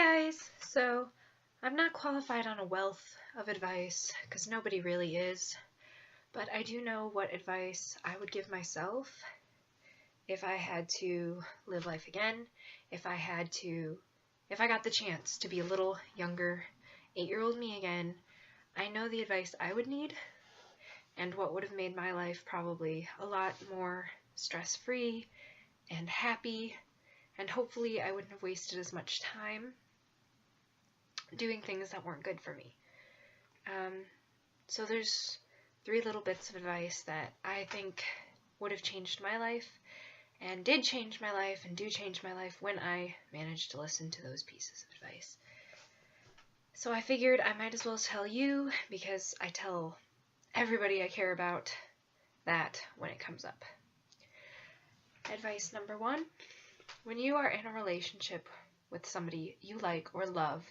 guys! So, I'm not qualified on a wealth of advice, because nobody really is, but I do know what advice I would give myself if I had to live life again, if I got the chance to be a little younger, 8-year-old me again. I know the advice I would need, and what would have made my life probably a lot more stress-free and happy, and hopefully I wouldn't have wasted as much time doing things that weren't good for me. So there's 3 little bits of advice that I think would have changed my life, and did change my life, and do change my life when I managed to listen to those pieces of advice. So I figured I might as well tell you, because I tell everybody I care about that when it comes up. Advice number 1, when you are in a relationship with somebody you like or love,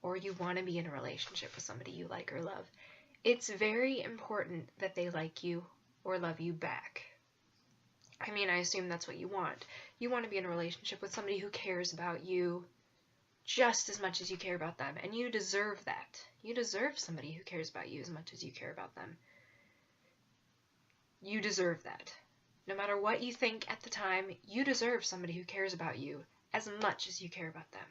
or you want to be in a relationship with somebody you like or love, it's very important that they like you or love you back. I mean, I assume that's what you want. You want to be in a relationship with somebody who cares about you just as much as you care about them, and you deserve that. You deserve somebody who cares about you as much as you care about them. You deserve that. No matter what you think at the time, you deserve somebody who cares about you as much as you care about them.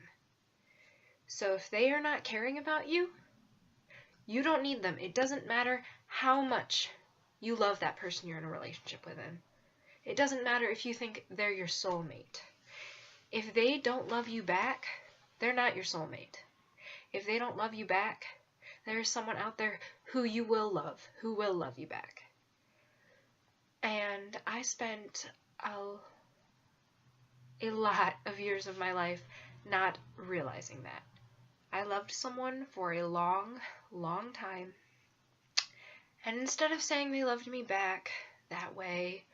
So if they are not caring about you, you don't need them. It doesn't matter how much you love that person you're in a relationship with them. It doesn't matter if you think they're your soulmate. If they don't love you back, they're not your soulmate. If they don't love you back, there's someone out there who you will love, who will love you back. And I spent a lot of years of my life not realizing that. I loved someone for a long, long time, and instead of saying they loved me back that way,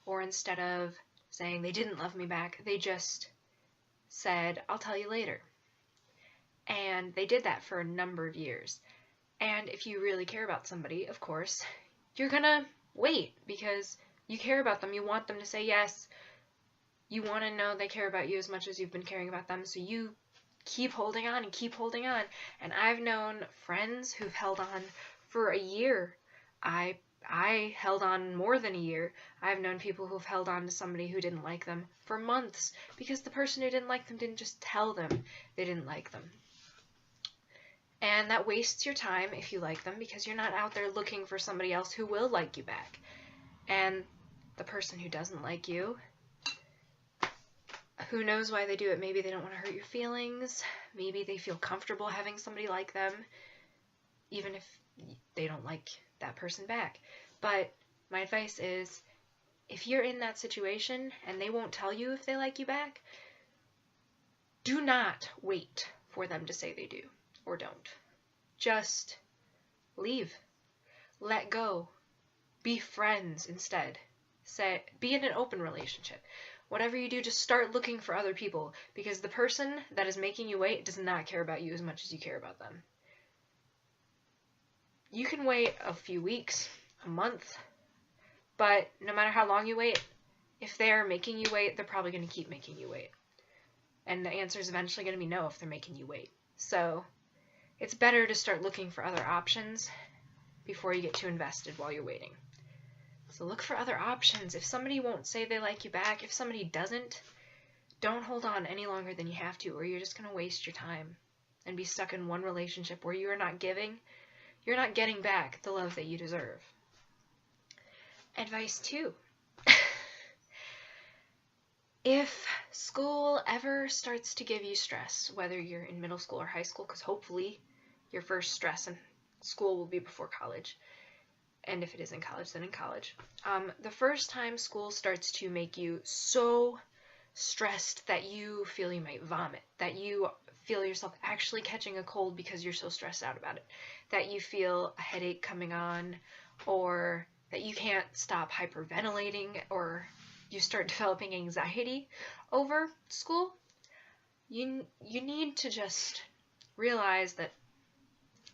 or instead of saying they didn't love me back, they just said, I'll tell you later. And they did that for a number of years. And if you really care about somebody, of course, you're gonna wait, because you care about them. You want them to say yes. You want to know they care about you as much as you've been caring about them, so you keep holding on and keep holding on. And I've known friends who've held on for a year. I held on more than a year. I've known people who've held on to somebody who didn't like them for months, because the person who didn't like them didn't just tell them they didn't like them. And that wastes your time if you like them, because you're not out there looking for somebody else who will like you back. And the person who doesn't like you, who knows why they do it? Maybe they don't want to hurt your feelings. Maybe they feel comfortable having somebody like them, even if they don't like that person back. But my advice is, if you're in that situation and they won't tell you if they like you back, do not wait for them to say they do or don't. Just leave. Let go. Be friends instead. Be in an open relationship. Whatever you do, just start looking for other people, because the person that is making you wait does not care about you as much as you care about them. You can wait a few weeks, a month, but no matter how long you wait, if they're making you wait, they're probably going to keep making you wait. And the answer is eventually going to be no if they're making you wait. So it's better to start looking for other options before you get too invested while you're waiting. So look for other options. If somebody won't say they like you back, if somebody doesn't, don't hold on any longer than you have to, or you're just going to waste your time and be stuck in one relationship where you are not giving, you're not getting back the love that you deserve. Advice 2. If school ever starts to give you stress, whether you're in middle school or high school, because hopefully your first stress in school will be before college, and if it is in college, then in college. The first time school starts to make you so stressed that you feel you might vomit, that you feel yourself actually catching a cold because you're so stressed out about it, that you feel a headache coming on, or that you can't stop hyperventilating, or you start developing anxiety over school, you need to just realize that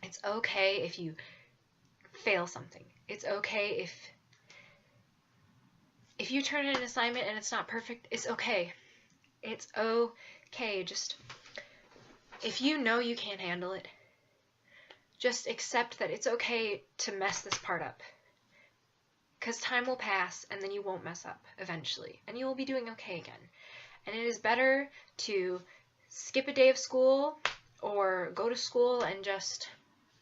it's okay if you fail something. It's okay if you turn in an assignment and it's not perfect. It's okay. It's okay. Just If you know you can't handle it, just accept that it's okay to mess this part up. Because time will pass and then you won't mess up eventually. And you will be doing okay again. And it is better to skip a day of school or go to school and just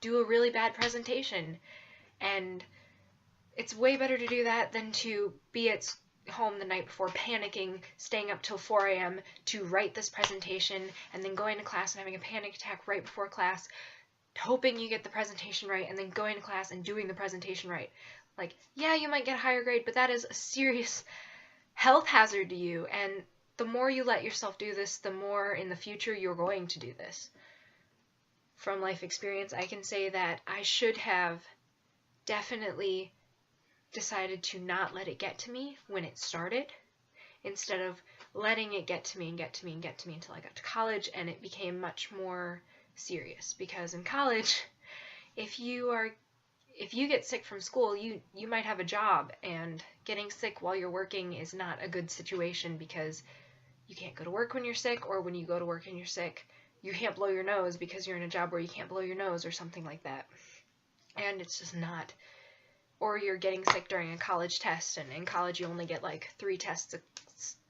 do a really bad presentation. And it's way better to do that than to be at home the night before panicking, staying up till 4 a.m. to write this presentation, and then going to class and having a panic attack right before class, hoping you get the presentation right, and then going to class and doing the presentation right. Like, yeah, you might get a higher grade, but that is a serious health hazard to you, and the more you let yourself do this, the more in the future you're going to do this. From life experience, I can say that I should have definitely decided to not let it get to me when it started, instead of letting it get to me and get to me and get to me until I got to college, and it became much more serious. Because in college, if you get sick from school, you might have a job, and getting sick while you're working is not a good situation, because you can't go to work when you're sick, or when you go to work and you're sick, you can't blow your nose because you're in a job where you can't blow your nose or something like that. And it's just not. Or you're getting sick during a college test, and in college you only get like 3 tests a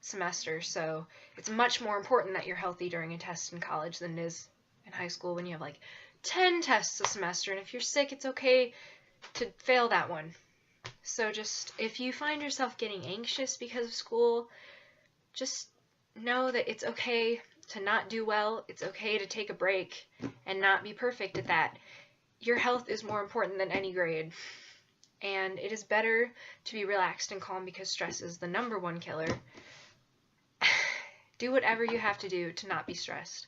semester, so it's much more important that you're healthy during a test in college than it is in high school when you have like 10 tests a semester, and if you're sick, it's okay to fail that one. So just, if you find yourself getting anxious because of school, just know that it's okay to not do well. It's okay to take a break and not be perfect at that. Your health is more important than any grade. And it is better to be relaxed and calm, because stress is the #1 killer. Do whatever you have to do to not be stressed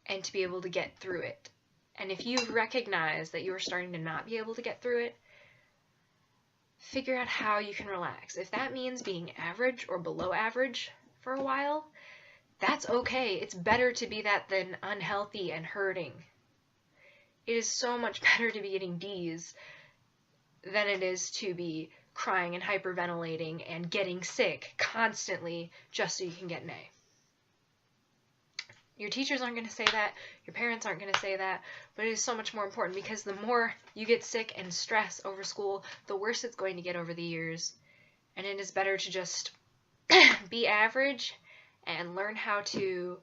and to be able to get through it. And if you recognize that you are starting to not be able to get through it, figure out how you can relax. If that means being average or below average for a while, that's okay. It's better to be that than unhealthy and hurting. It is so much better to be getting D's than it is to be crying and hyperventilating and getting sick constantly just so you can get an A. Your teachers aren't going to say that, your parents aren't going to say that, but it is so much more important, because the more you get sick and stress over school, the worse it's going to get over the years. And it is better to just be average and learn how to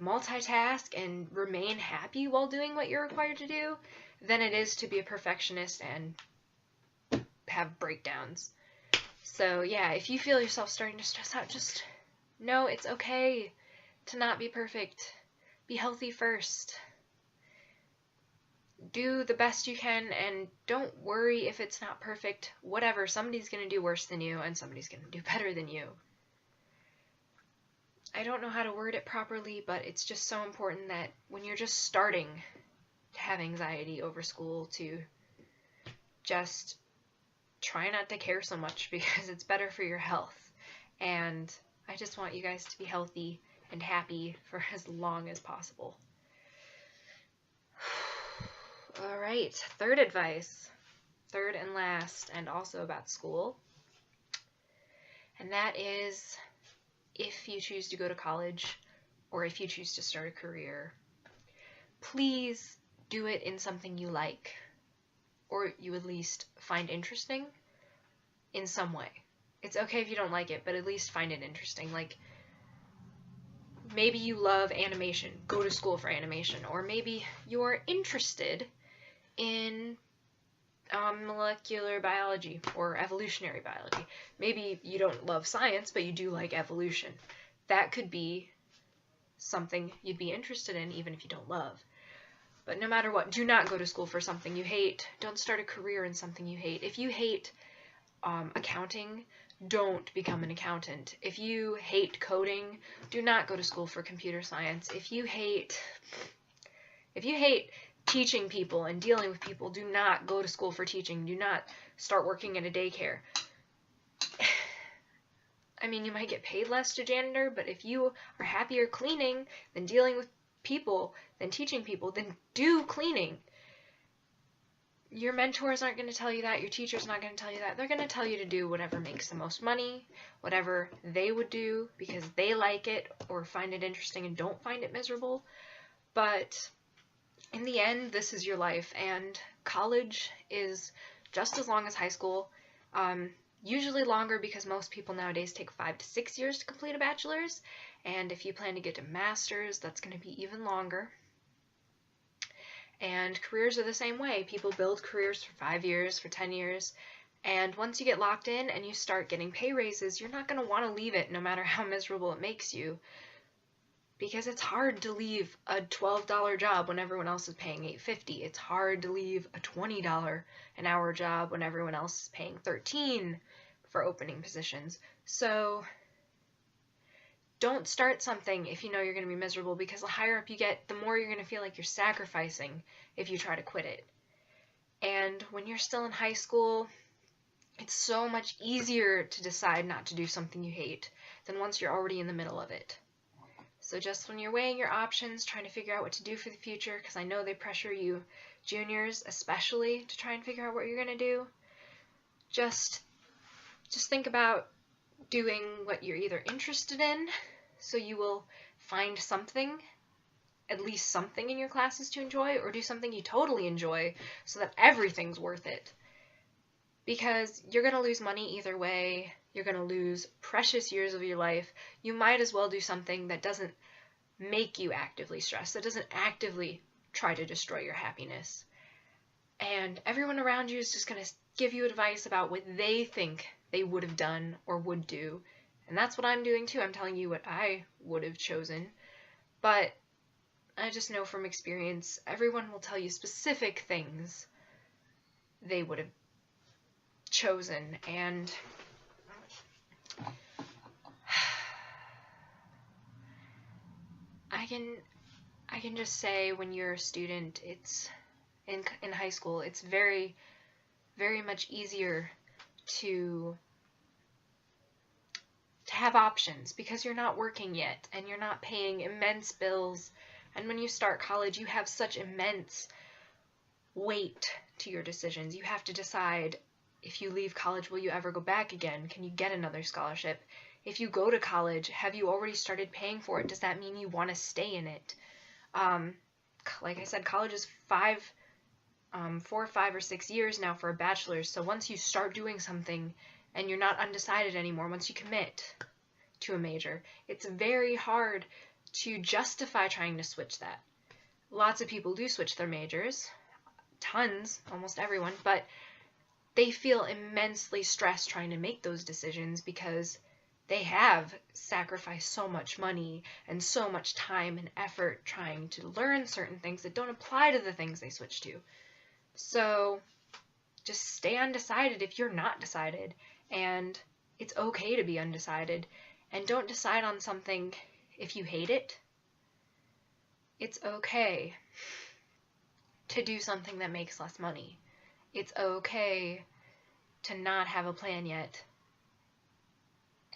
multitask and remain happy while doing what you're required to do than it is to be a perfectionist and have breakdowns. So yeah, if you feel yourself starting to stress out, just know it's okay to not be perfect. Be healthy first. Do the best you can, and don't worry if it's not perfect. Whatever, somebody's going to do worse than you, and somebody's going to do better than you. I don't know how to word it properly, but it's just so important that when you're just starting to have anxiety over school, to just try not to care so much, because it's better for your health. And I just want you guys to be healthy and happy for as long as possible. Alright, third advice, third and last, and also about school. And that is, if you choose to go to college, or if you choose to start a career, please do it in something you like, or you at least find interesting in some way. It's okay if you don't like it, but at least find it interesting. Like, maybe you love animation, go to school for animation, or maybe you're interested in molecular biology or evolutionary biology. Maybe you don't love science, but you do like evolution. That could be something you'd be interested in, even if you don't love. But no matter what, do not go to school for something you hate. Don't start a career in something you hate. If you hate accounting, don't become an accountant. If you hate coding, do not go to school for computer science. If you hate teaching people and dealing with people, do not go to school for teaching. Do not start working in a daycare. I mean, you might get paid less to janitor, but if you are happier cleaning than dealing with people, than teaching people, then do cleaning. Your mentors aren't going to tell you that. Your teacher's not going to tell you that. They're going to tell you to do whatever makes the most money, whatever they would do because they like it or find it interesting and don't find it miserable. But in the end, this is your life, and college is just as long as high school. Usually longer because most people nowadays take 5 to 6 years to complete a bachelor's, and if you plan to get to master's, that's going to be even longer. And careers are the same way. People build careers for 5 years, for 10 years, and once you get locked in and you start getting pay raises, you're not going to want to leave it no matter how miserable it makes you, because it's hard to leave a $12 job when everyone else is paying $8.50. It's hard to leave a $20 an hour job when everyone else is paying $13 for opening positions. So don't start something if you know you're going to be miserable, because the higher up you get, the more you're going to feel like you're sacrificing if you try to quit it. And when you're still in high school, it's so much easier to decide not to do something you hate than once you're already in the middle of it. So just when you're weighing your options, trying to figure out what to do for the future, because I know they pressure you, juniors especially, to try and figure out what you're going to do, just think about doing what you're either interested in, so you will find something, at least something in your classes to enjoy, or do something you totally enjoy so that everything's worth it. Because you're going to lose money either way. You're going to lose precious years of your life. You might as well do something that doesn't make you actively stressed, that doesn't actively try to destroy your happiness. And everyone around you is just going to give you advice about what they think they would have done or would do. And that's what I'm doing too. I'm telling you what I would have chosen. But I just know from experience, everyone will tell you specific things they would have chosen. And I can just say, when you're a student, it's in high school, it's very, very much easier to have options because you're not working yet and you're not paying immense bills. And when you start college, you have such immense weight to your decisions. You have to decide, if you leave college, will you ever go back again? Can you get another scholarship? If you go to college, have you already started paying for it? Does that mean you want to stay in it? Like I said, college is 4, 5, or 6 years now for a bachelor's. So once you start doing something and you're not undecided anymore, once you commit to a major, it's very hard to justify trying to switch that. Lots of people do switch their majors, tons, almost everyone, but they feel immensely stressed trying to make those decisions because they have sacrificed so much money and so much time and effort trying to learn certain things that don't apply to the things they switch to. So just stay undecided if you're not decided, and it's okay to be undecided. And don't decide on something if you hate it. It's okay to do something that makes less money. It's okay to not have a plan yet.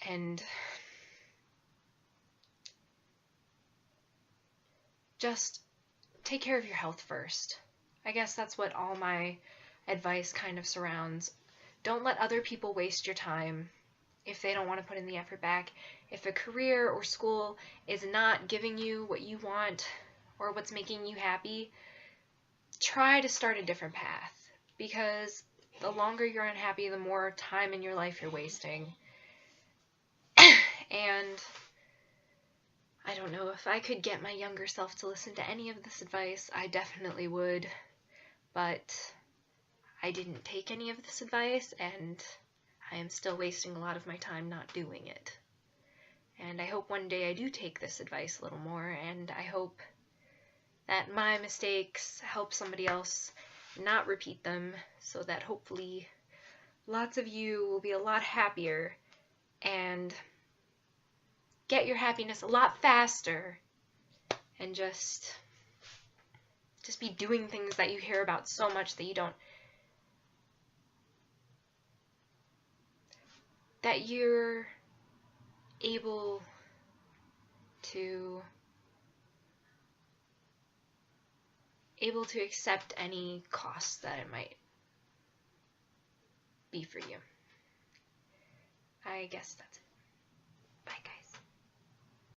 And just take care of your health first. I guess that's what all my advice kind of surrounds. Don't let other people waste your time if they don't want to put in the effort back. If a career or school is not giving you what you want or what's making you happy, try to start a different path, because the longer you're unhappy, the more time in your life you're wasting. And I don't know, if I could get my younger self to listen to any of this advice, I definitely would. But I didn't take any of this advice, and I am still wasting a lot of my time not doing it. And I hope one day I do take this advice a little more, and I hope that my mistakes help somebody else not repeat them, so that hopefully lots of you will be a lot happier and get your happiness a lot faster, and just be doing things that you hear about so much that you don't, that you're able to accept any costs that it might be for you. I guess that's it.